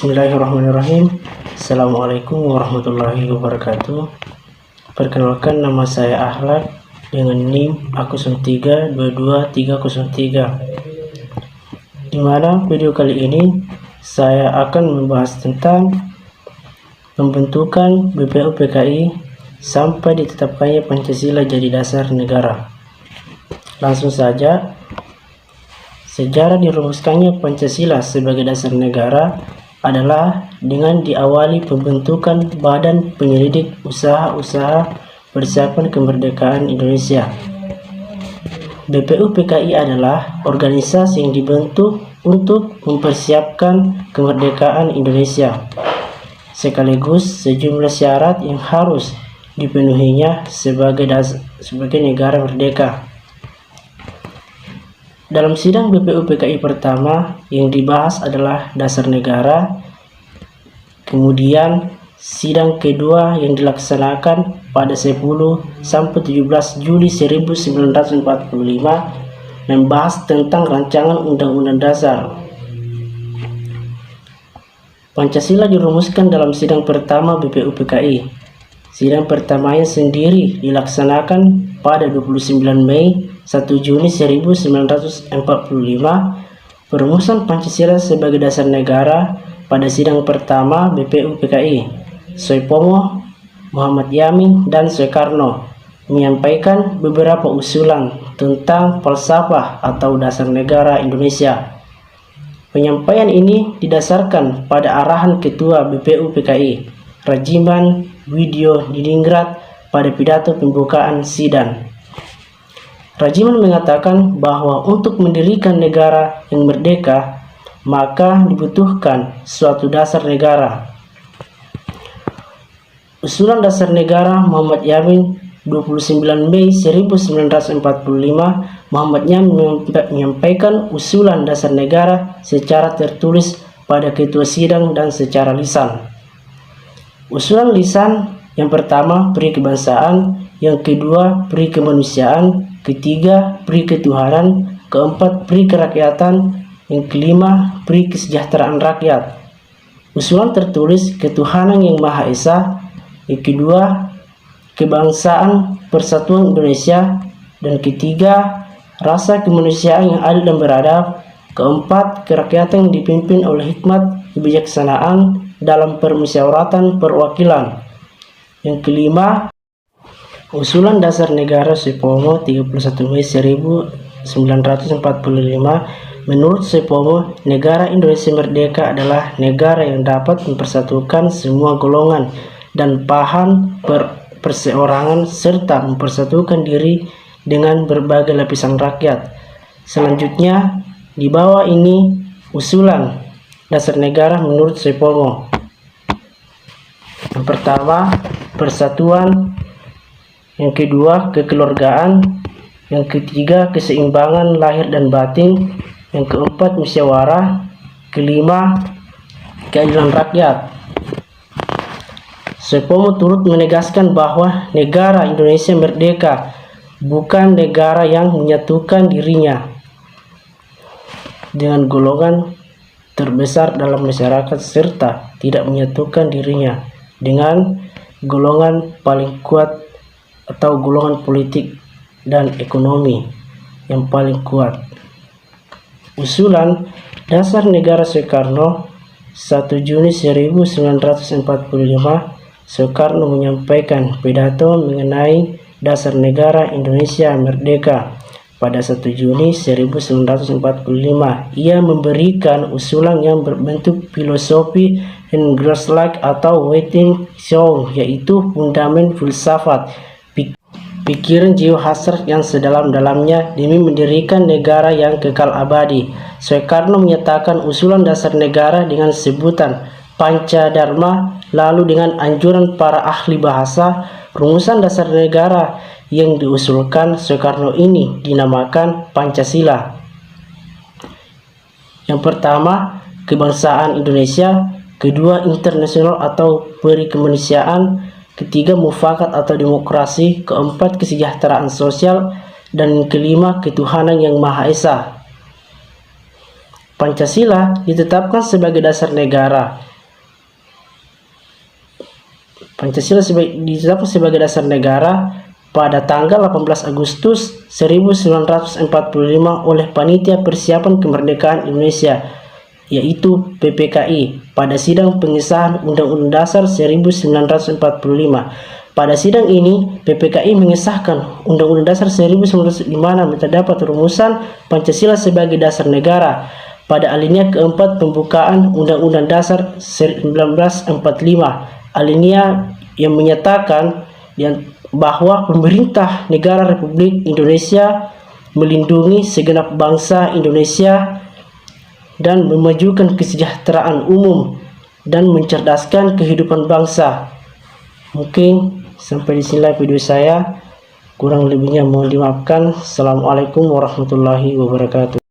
Bismillahirrahmanirrahim. Assalamualaikum warahmatullahi wabarakatuh. Perkenalkan, nama saya Ahlak dengan NIM A03222303. Dimana video kali ini saya akan membahas tentang pembentukan BPUPKI sampai ditetapkannya Pancasila jadi dasar negara. Langsung saja, sejarah dirumuskannya Pancasila sebagai dasar negara adalah dengan diawali pembentukan Badan Penyelidik Usaha-Usaha Persiapan Kemerdekaan Indonesia. BPUPKI adalah organisasi yang dibentuk untuk mempersiapkan kemerdekaan Indonesia, sekaligus sejumlah syarat yang harus dipenuhinya sebagai negara merdeka. Dalam sidang BPUPKI pertama yang dibahas adalah dasar negara. Kemudian sidang kedua yang dilaksanakan pada 10 sampai 17 Juli 1945 membahas tentang rancangan Undang-Undang Dasar. Pancasila dirumuskan dalam sidang pertama BPUPKI. Sidang pertamanya sendiri dilaksanakan pada 29 Mei 1 Juni 1945. Perumusan Pancasila sebagai dasar negara pada sidang pertama BPUPKI, Soepomo, Muhammad Yamin, dan Soekarno menyampaikan beberapa usulan tentang falsafah atau dasar negara Indonesia. Penyampaian ini didasarkan pada arahan Ketua BPUPKI, Rajiman Widyo Diningrat, pada pidato pembukaan sidang. Rajiman mengatakan bahwa untuk mendirikan negara yang merdeka, maka dibutuhkan suatu dasar negara. Usulan dasar negara Muhammad Yamin 29 Mei 1945, Muhammad Yamin menyampaikan usulan dasar negara secara tertulis pada ketua sidang dan secara lisan. Usulan lisan yang pertama peri kebangsaan, yang kedua peri kemanusiaan, ketiga peri ketuhanan, keempat peri kerakyatan, yang kelima peri kesejahteraan rakyat. Usulan tertulis ketuhanan yang Maha Esa, yang kedua kebangsaan persatuan Indonesia, dan ketiga rasa kemanusiaan yang adil dan beradab, keempat kerakyatan yang dipimpin oleh hikmat kebijaksanaan dalam permusyawaratan perwakilan, yang kelima usulan dasar negara Soepomo 31 Mei 1945. Menurut Soepomo, negara Indonesia merdeka adalah negara yang dapat mempersatukan semua golongan dan paham perseorangan serta mempersatukan diri dengan berbagai lapisan rakyat. Selanjutnya, di bawah ini usulan dasar negara menurut Soepomo. Yang pertama, persatuan. Yang kedua, kekeluargaan. Yang ketiga, keseimbangan lahir dan batin. Yang keempat, musyawarah. Kelima, keadilan rakyat. Soepomo turut menegaskan bahwa negara Indonesia merdeka bukan negara yang menyatukan dirinya dengan golongan terbesar dalam masyarakat serta tidak menyatukan dirinya dengan golongan paling kuat atau golongan politik dan ekonomi yang paling kuat. Usulan dasar negara Soekarno 1 Juni 1945, Soekarno menyampaikan pidato mengenai dasar negara Indonesia merdeka pada 1 Juni 1945. Ia memberikan usulan yang berbentuk filosofi Engelslag atau Waiting Song, yaitu fundament filsafat pikiran jiwa hasrat yang sedalam-dalamnya demi mendirikan negara yang kekal abadi. Soekarno menyatakan usulan dasar negara dengan sebutan Pancadharma, lalu dengan anjuran para ahli bahasa, rumusan dasar negara yang diusulkan Soekarno ini dinamakan Pancasila. Yang pertama, kebangsaan Indonesia, kedua internasional atau peri kemanusiaan, ketiga mufakat atau demokrasi, keempat kesejahteraan sosial, dan kelima ketuhanan yang Maha Esa. Pancasila ditetapkan sebagai dasar negara Pancasila ditetapkan sebagai dasar negara pada tanggal 18 Agustus 1945 oleh Panitia Persiapan Kemerdekaan Indonesia, yaitu PPKI, pada sidang pengesahan Undang-Undang Dasar 1945. Pada sidang ini, PPKI mengesahkan Undang-Undang Dasar 1945 yang terdapat rumusan Pancasila sebagai dasar negara. Pada alinea keempat pembukaan Undang-Undang Dasar 1945, alinea yang menyatakan bahwa pemerintah negara Republik Indonesia melindungi segenap bangsa Indonesia dan memajukan kesejahteraan umum dan mencerdaskan kehidupan bangsa. Mungkin sampai di sini video saya, kurang lebihnya mohon dimaafkan. Assalamualaikum warahmatullahi wabarakatuh.